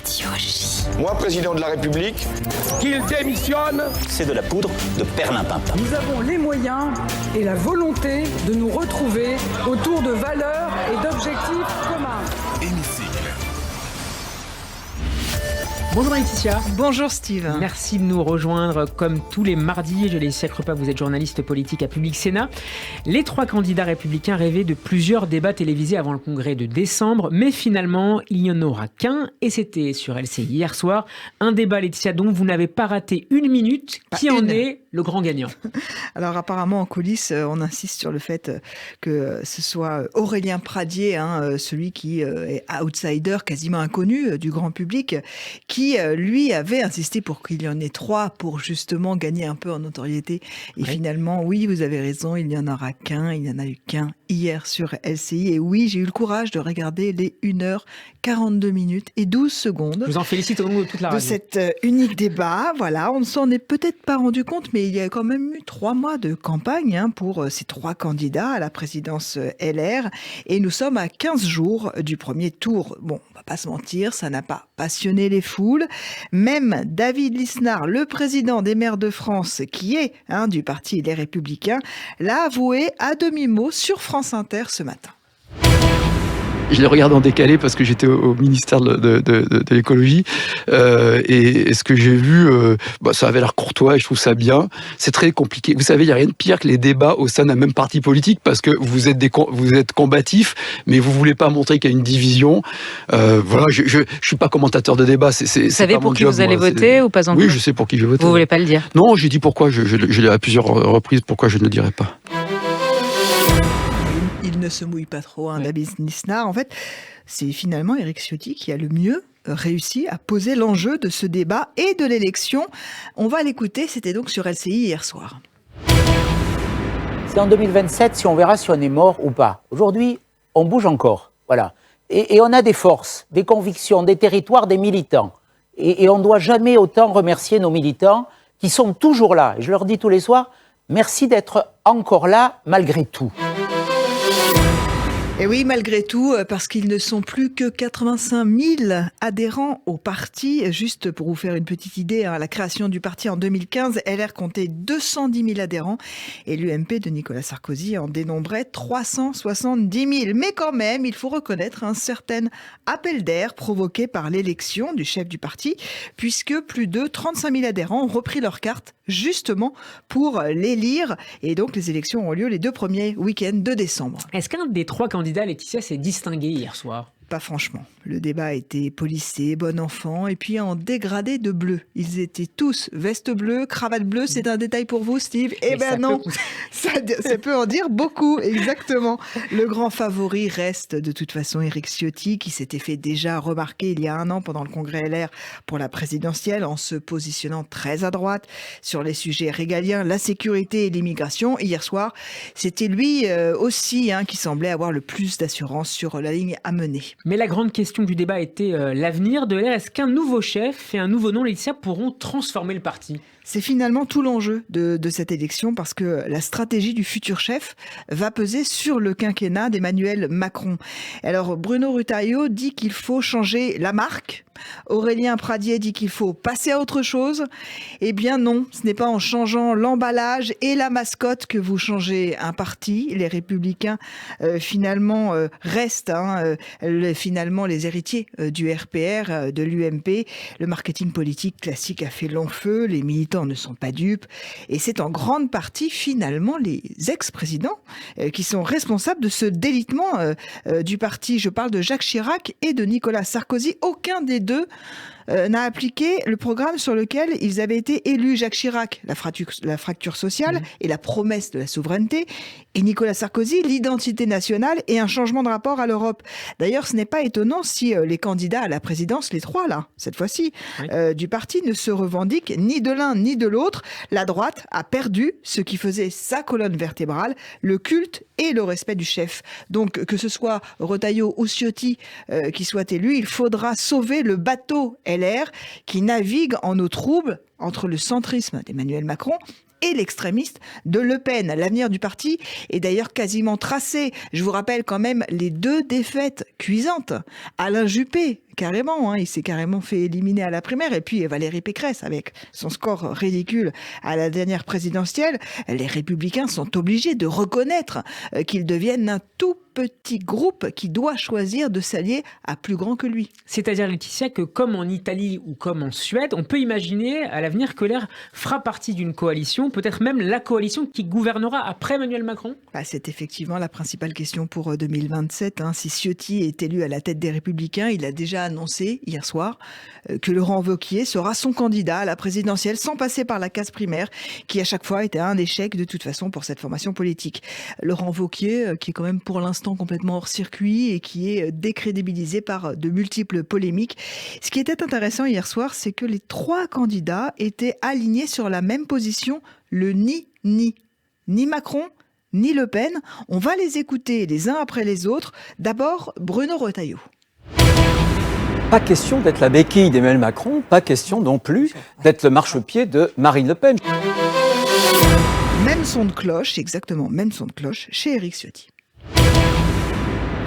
idiotie. Moi, président de la République, qu'il démissionne. C'est de la poudre de perlimpinpin. Nous avons les moyens et la volonté de nous retrouver autour de valeurs et d'objectifs communs. Hémicycle. Bonjour Laetitia. Bonjour Steve. Merci de nous rejoindre comme tous les mardis. Je les sacre pas, vous êtes journaliste politique à Public Sénat. Les trois candidats républicains rêvaient de plusieurs débats télévisés avant le congrès de décembre, mais finalement, il n'y en aura qu'un, et c'était sur LCI hier soir. Un débat, Laetitia, dont vous n'avez pas raté une minute. Qui en est le grand gagnant? Alors apparemment en coulisses, on insiste sur le fait que ce soit Aurélien Pradier, celui qui est outsider, quasiment inconnu du grand public, qui lui avait insisté pour qu'il y en ait trois pour justement gagner un peu en notoriété. Et finalement, oui, vous avez raison, il n'y en aura qu'un, il n'y en a eu qu'un hier sur LCI. Et oui, j'ai eu le courage de regarder les 1h42 minutes et 12 secondes. Je vous en félicite au nom de toute la radio. De cet unique débat. Voilà, on ne s'en est peut-être pas rendu compte, mais il y a quand même eu 3 mois de campagne pour ces trois candidats à la présidence LR. Et nous sommes à 15 jours du premier tour. Bon, on va pas se mentir, ça n'a pas passionné les foules. Même David Lisnard, le président des maires de France, qui est du parti Les Républicains, l'a avoué à demi-mot sur France Inter ce matin. Je les regarde en décalé parce que j'étais au ministère de l'écologie et ce que j'ai vu, ça avait l'air courtois et je trouve ça bien. C'est très compliqué. Vous savez, il n'y a rien de pire que les débats au sein d'un même parti politique parce que vous êtes combatifs, mais vous ne voulez pas montrer qu'il y a une division. Voilà, je suis pas commentateur de débat. Vous savez pour qui vous allez voter ou pas encore? Oui, je sais pour qui je vais voter. Vous ne voulez pas le dire? Non, j'ai dit pourquoi. Je l'ai à plusieurs reprises pourquoi je ne le dirai pas. Il ne se mouille pas trop, David Lisnard. En fait, c'est finalement Éric Ciotti qui a le mieux réussi à poser l'enjeu de ce débat et de l'élection. On va l'écouter, c'était donc sur LCI hier soir. C'est en 2027 si on verra si on est mort ou pas. Aujourd'hui, on bouge encore. Voilà. Et on a des forces, des convictions, des territoires, des militants. Et on ne doit jamais autant remercier nos militants qui sont toujours là. Et je leur dis tous les soirs, merci d'être encore là malgré tout. Et oui, malgré tout, parce qu'ils ne sont plus que 85 000 adhérents au parti. Juste pour vous faire une petite idée, à la création du parti en 2015, LR comptait 210 000 adhérents et l'UMP de Nicolas Sarkozy en dénombrait 370 000. Mais quand même, il faut reconnaître un certain appel d'air provoqué par l'élection du chef du parti, puisque plus de 35 000 adhérents ont repris leur carte justement pour l'élire. Et donc, les élections ont lieu les 2 premiers week-ends de décembre. Est-ce qu'un des trois candidats, Laetitia, s'est distingué hier soir? Pas franchement. Le débat a été policé, bon enfant, et puis en dégradé de bleu. Ils étaient tous veste bleue, cravate bleue. C'est un détail pour vous, Steve? Eh ben non, ça peut en dire beaucoup, exactement. Le grand favori reste de toute façon Éric Ciotti, qui s'était fait déjà remarquer il y a 1 an pendant le congrès LR pour la présidentielle, en se positionnant très à droite sur les sujets régaliens, la sécurité et l'immigration. Hier soir, c'était lui aussi qui semblait avoir le plus d'assurance sur la ligne à mener. Mais la grande question du débat était l'avenir de LR. Est-ce qu'un nouveau chef et un nouveau nom, Laetitia, pourront transformer le parti? C'est finalement tout l'enjeu de cette élection parce que la stratégie du futur chef va peser sur le quinquennat d'Emmanuel Macron. Alors Bruno Retailleau dit qu'il faut changer la marque. Aurélien Pradier dit qu'il faut passer à autre chose. Eh bien non, ce n'est pas en changeant l'emballage et la mascotte que vous changez un parti. Les Républicains finalement restent finalement les héritiers du RPR, de l'UMP. Le marketing politique classique a fait long feu, les militants ne sont pas dupes et c'est en grande partie finalement les ex-présidents qui sont responsables de ce délitement du parti. Je parle de Jacques Chirac et de Nicolas Sarkozy. Aucun des deux n'a appliqué le programme sur lequel ils avaient été élus. Jacques Chirac, la fracture sociale et la promesse de la souveraineté, et Nicolas Sarkozy, l'identité nationale et un changement de rapport à l'Europe. D'ailleurs, ce n'est pas étonnant si les candidats à la présidence, les trois là, cette fois-ci, du parti ne se revendiquent ni de l'un ni de l'autre. La droite a perdu ce qui faisait sa colonne vertébrale, le culte et le respect du chef. Donc, que ce soit Retailleau ou Ciotti qui soit élu, il faudra sauver le bateau LR qui navigue en eau trouble entre le centrisme d'Emmanuel Macron et l'extrémiste de Le Pen. L'avenir du parti est d'ailleurs quasiment tracé. Je vous rappelle quand même les 2 défaites cuisantes. Alain Juppé, carrément. Il s'est carrément fait éliminer à la primaire. Et puis Valérie Pécresse, avec son score ridicule à la dernière présidentielle, les Républicains sont obligés de reconnaître qu'ils deviennent un tout petit groupe qui doit choisir de s'allier à plus grand que lui. C'est-à-dire, Laetitia, que comme en Italie ou comme en Suède, on peut imaginer à l'avenir que LR fera partie d'une coalition, peut-être même la coalition qui gouvernera après Emmanuel Macron ? C'est effectivement la principale question pour 2027. Si Ciotti est élu à la tête des Républicains, il a déjà annoncé hier soir que Laurent Wauquiez sera son candidat à la présidentielle sans passer par la case primaire, qui à chaque fois était un échec de toute façon pour cette formation politique. Laurent Wauquiez, qui est quand même pour l'instant complètement hors circuit et qui est décrédibilisé par de multiples polémiques. Ce qui était intéressant hier soir, c'est que les 3 candidats étaient alignés sur la même position, le ni Macron, ni Le Pen. On va les écouter les uns après les autres. D'abord, Bruno Retailleau. Pas question d'être la béquille d'Emmanuel Macron, pas question non plus d'être le marchepied de Marine Le Pen. Même son de cloche, exactement, même son de cloche chez Éric Ciotti.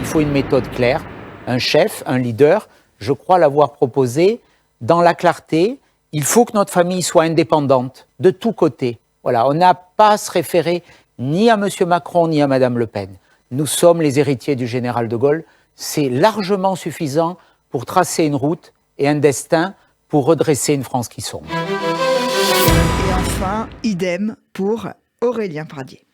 Il faut une méthode claire, un chef, un leader. Je crois l'avoir proposé dans la clarté. Il faut que notre famille soit indépendante de tous côtés. Voilà, on n'a pas à se référer ni à M. Macron ni à Mme Le Pen. Nous sommes les héritiers du général de Gaulle. C'est largement suffisant pour tracer une route et un destin pour redresser une France qui sombre. Et enfin, idem pour Aurélien Pradier.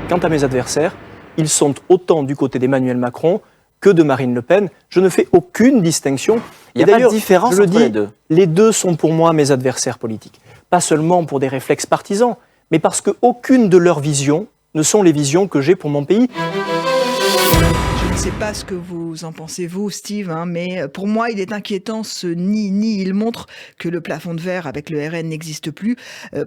Quant à mes adversaires, ils sont autant du côté d'Emmanuel Macron que de Marine Le Pen. Je ne fais aucune distinction. Il n'y a pas de différence entre les deux. Les deux sont pour moi mes adversaires politiques. Pas seulement pour des réflexes partisans, mais parce qu'aucune de leurs visions ne sont les visions que j'ai pour mon pays. Je ne sais pas ce que vous en pensez, vous, Steve, mais pour moi, il est inquiétant ce ni. Il montre que le plafond de verre avec le RN n'existe plus.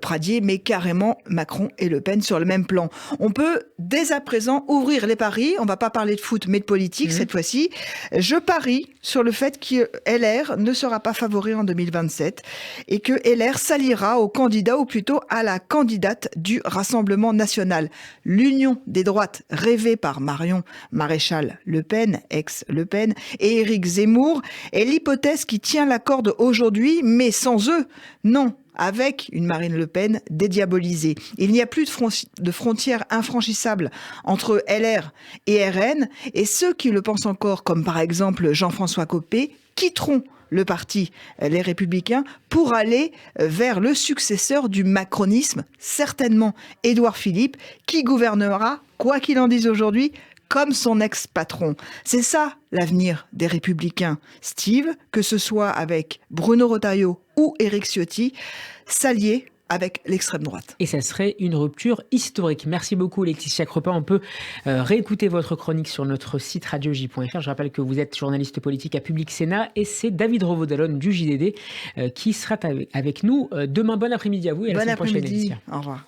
Pradier met carrément Macron et Le Pen sur le même plan. On peut dès à présent ouvrir les paris. On ne va pas parler de foot, mais de politique cette fois-ci. Je parie sur le fait que LR ne sera pas favori en 2027 et que LR s'alliera au candidat, ou plutôt à la candidate du Rassemblement national. L'union des droites rêvée par Marion Maréchal Le Pen, ex-Le Pen, et Éric Zemmour est l'hypothèse qui tient la corde aujourd'hui, mais sans eux, non. Avec une Marine Le Pen dédiabolisée. Il n'y a plus de frontières infranchissables entre LR et RN, et ceux qui le pensent encore, comme par exemple Jean-François Copé, quitteront le parti Les Républicains pour aller vers le successeur du macronisme, certainement Édouard Philippe, qui gouvernera, quoi qu'il en dise aujourd'hui, comme son ex-patron. C'est ça l'avenir des Républicains. Steve, que ce soit avec Bruno Retailleau ou Éric Ciotti, s'allier avec l'extrême droite. Et ça serait une rupture historique. Merci beaucoup Laetitia Crepin. On peut réécouter votre chronique sur notre site radioj.fr. Je rappelle que vous êtes journaliste politique à Public Sénat et c'est David Revaud-Dallon du JDD qui sera avec nous demain. Bon après-midi à vous et à la semaine prochaine. Bon après-midi. Au revoir.